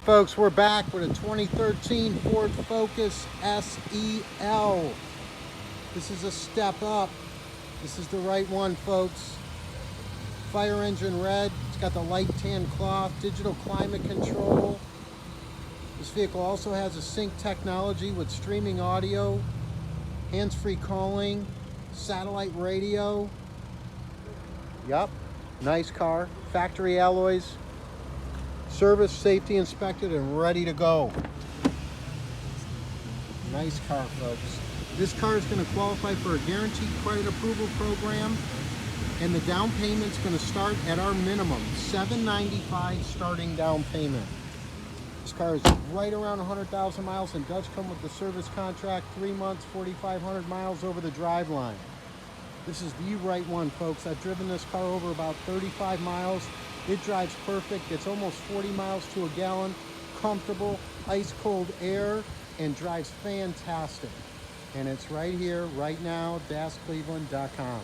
folks, we're back with a 2013 Ford Focus SEL. This is a step up. This is the right one, folks. Fire engine red. It's got the light tan cloth, digital climate control. This vehicle also has a sync technology with streaming audio, hands-free calling, satellite radio. Yup, nice car. Factory alloys. Service, safety inspected, and ready to go. Nice car, folks. This car is going to qualify for a guaranteed credit approval program, and the down payment's going to start at our minimum, $795 starting down payment. This car is right around 100,000 miles and does come with the service contract, 3 months, 4,500 miles over the drive line. This is the right one, folks. I've driven this car over about 35 miles. It drives perfect. It's almost 40 miles to a gallon, comfortable, ice cold air, and drives fantastic. And it's right here, right now, DasCleveland.com.